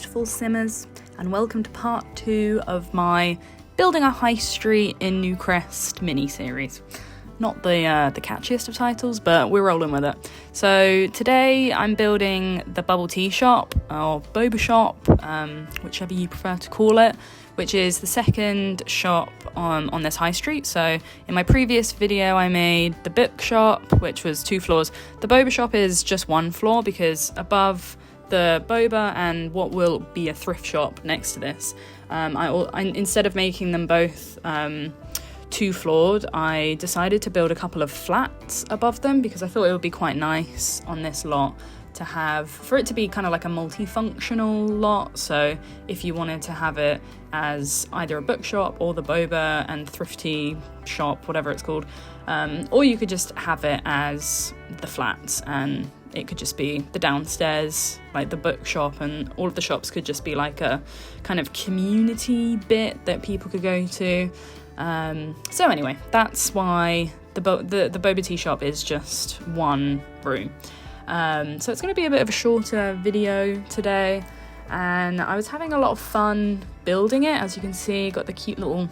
beautiful simmers, and welcome to part 2 of my Building a High Street in Newcrest mini-series. Not the catchiest of titles, but we're rolling with it. So today I'm building the bubble tea shop, or Boba shop, whichever you prefer to call it, which is the second shop on this high street. So in my previous video I made the bookshop, which was 2 floors. The Boba shop is just 1 floor because above the Boba and what will be a thrift shop next to this, I instead of making them both 2-floored, I decided to build a couple of flats above them because I thought it would be quite nice on this lot to have, for it to be kind of like a multifunctional lot. So if you wanted to have it as either a bookshop or the Boba and thrifty shop, whatever it's called, or you could just have it as the flats and it could just be the downstairs, like the bookshop, and all of the shops could just be like a kind of community bit that people could go to. So anyway, that's why the Boba tea shop is just 1 room. So it's going to be a bit of a shorter video today, and I was having a lot of fun building it. As you can see, got the cute little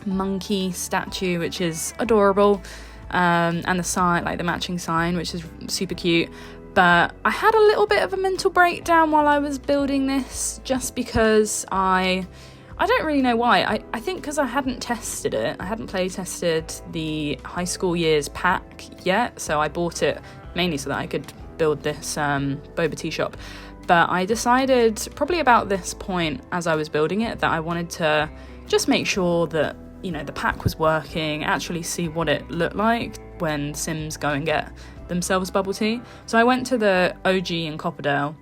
monkey statue, which is adorable, and the sign, like the matching sign, which is super cute. But I had a little bit of a mental breakdown while I was building this, just because I don't really know why. I think because I hadn't tested it. I hadn't play tested the high school years pack yet, so I bought it mainly so that I could build this Boba tea shop. But I decided probably about this point as I was building it that I wanted to just make sure that, you know, the pack was working, actually see what it looked like when Sims go and get themselves bubble tea. So I went to the OG in Copperdale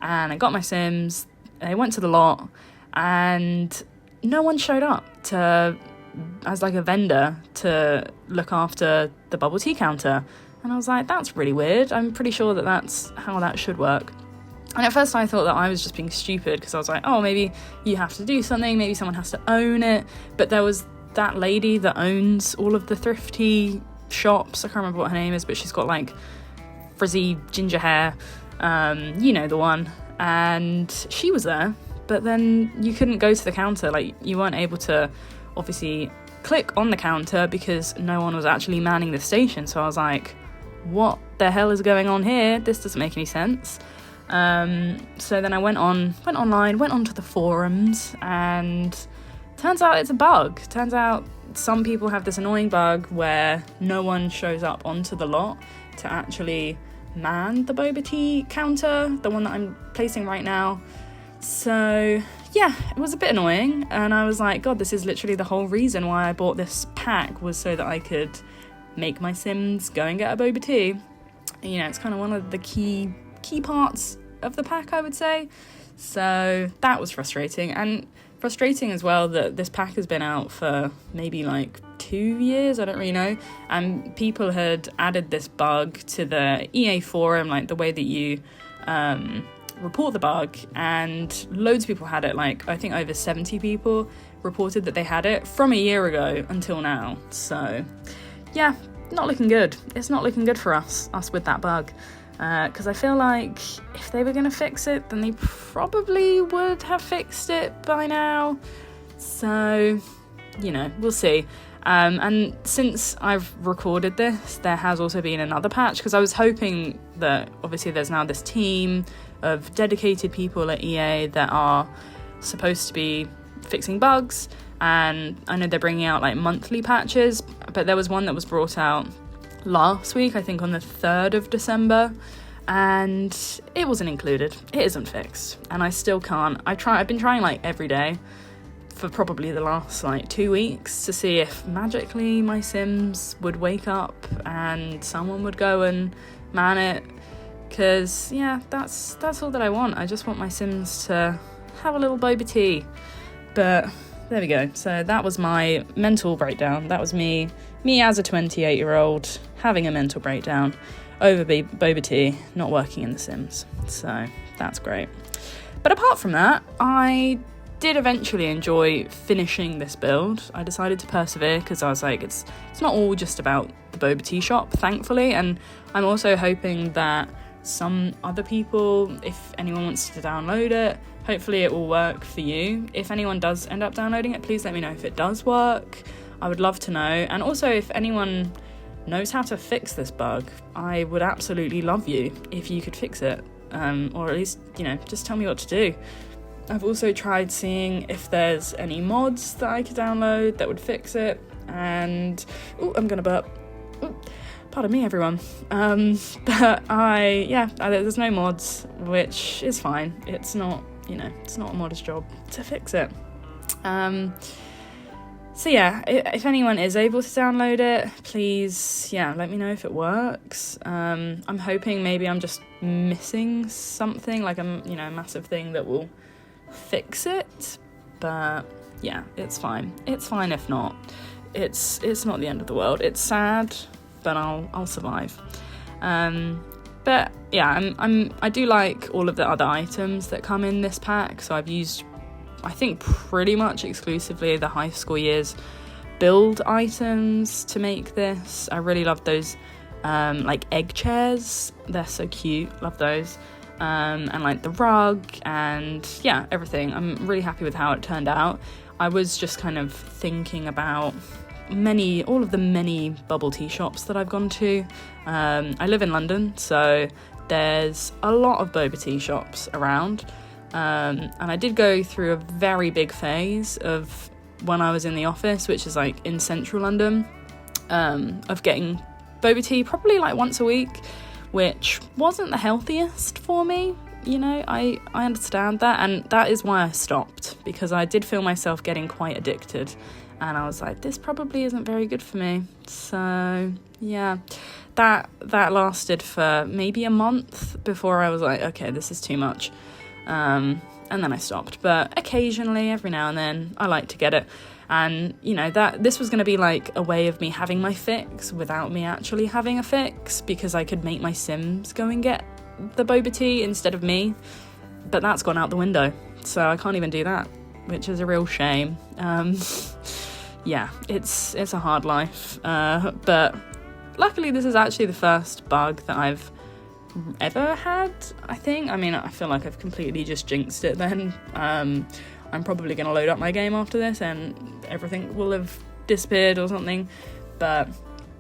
and I got my Sims. I went to the lot and no one showed up as like a vendor to look after the bubble tea counter. And I was like, that's really weird. I'm pretty sure that that's how that should work. And at first I thought that I was just being stupid because I was like, oh, maybe you have to do something, maybe someone has to own it. But there was that lady that owns all of the thrifty shops. I can't remember what her name is, but she's got like frizzy ginger hair, you know, the one. And she was there, but then you couldn't go to the counter. Like, you weren't able to obviously click on the counter because no one was actually manning the station. So I was like, what the hell is going on here? This doesn't make any sense. So then I went online, went onto the forums, and turns out it's a bug. Turns out some people have this annoying bug where no one shows up onto the lot to actually man the boba tea counter, the one that I'm placing right now. So yeah, it was a bit annoying, and I was like, God, this is literally the whole reason why I bought this pack, was so that I could make my Sims go and get a boba tea. You know, it's kind of one of the key parts of the pack, I would say. So that was frustrating, and frustrating as well that this pack has been out for maybe like 2 years, I don't really know, and people had added this bug to the EA forum, like the way that you report the bug, and loads of people had it. Like, I think over 70 people reported that they had it from a year ago until now. So yeah, not looking good. It's not looking good for us with that bug, because I feel like if they were going to fix it, then they probably would have fixed it by now. So, you know, we'll see. And since I've recorded this, there has also been another patch, because I was hoping that obviously there's now this team of dedicated people at EA that are supposed to be fixing bugs, and I know they're bringing out like monthly patches, but there was one that was brought out last week, I think on the 3rd of December, and it wasn't included. It isn't fixed, and I still can't. I've been trying like every day for probably the last like 2 weeks to see if magically my Sims would wake up and someone would go and man it, because yeah, that's all that I want. I just want my Sims to have a little boba tea. But there we go. So that was my mental breakdown. That was me as a 28-year-old having a mental breakdown over boba tea not working in The Sims. So that's great. But apart from that, I did eventually enjoy finishing this build. I decided to persevere because I was like, it's not all just about the boba tea shop, thankfully, and I'm also hoping that some other people, if anyone wants to download it, hopefully it will work for you. If anyone does end up downloading it, please let me know if it does work. I would love to know. And also, if anyone knows how to fix this bug, I would absolutely love you if you could fix it, or at least, just tell me what to do. I've also tried seeing if there's any mods that I could download that would fix it, and I'm gonna burp. Pardon me, everyone. But there's no mods, which is fine. It's not a modder's job to fix it. So yeah, if anyone is able to download it, please, let me know if it works. I'm hoping maybe I'm just missing something, like a massive thing that will fix it. But yeah, it's fine. It's fine if not. It's not the end of the world. It's sad, but I'll survive. But yeah, I do like all of the other items that come in this pack. So I've used, I think, pretty much exclusively the high school years build items to make this. I really love those like egg chairs. They're so cute. Love those. And like the rug and everything. I'm really happy with how it turned out. I was just kind of thinking about all of the many bubble tea shops that I've gone to. I live in London, so there's a lot of boba tea shops around. And I did go through a very big phase of when I was in the office, which is like in central London, of getting boba tea probably like once a week, which wasn't the healthiest for me. I understand that, and that is why I stopped, because I did feel myself getting quite addicted, and I was like, this probably isn't very good for me. So yeah, that lasted for maybe a month before I was like, okay, this is too much. And then I stopped. But occasionally, every now and then, I like to get it. And, that this was going to be like a way of me having my fix without me actually having a fix, because I could make my Sims go and get the boba tea instead of me. But that's gone out the window, so I can't even do that, which is a real shame. Yeah, it's a hard life. But luckily, this is actually the first bug that I've ever had, I think. I mean, I feel like I've completely just jinxed it then. I'm probably going to load up my game after this and everything will have disappeared or something. But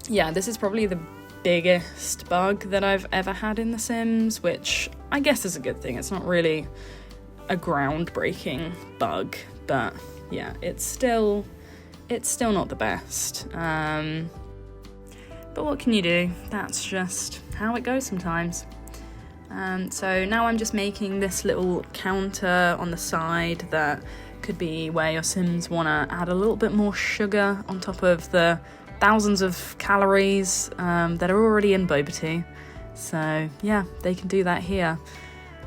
yeah, this is probably the biggest bug that I've ever had in The Sims, which I guess is a good thing. It's not really a groundbreaking bug, but yeah, it's still not the best. But what can you do? That's just how it goes sometimes. So now I'm just making this little counter on the side that could be where your Sims want to add a little bit more sugar on top of the thousands of calories that are already in boba tea. So yeah, they can do that here.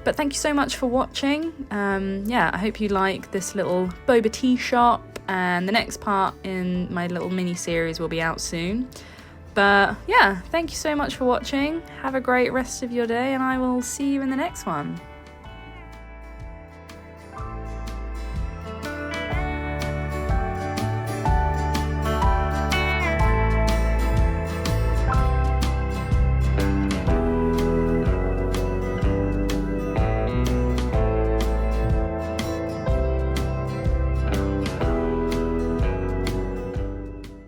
But thank you so much for watching. I hope you like this little boba tea shop, and the next part in my little mini series will be out soon. But yeah, thank you so much for watching. Have a great rest of your day, and I will see you in the next one.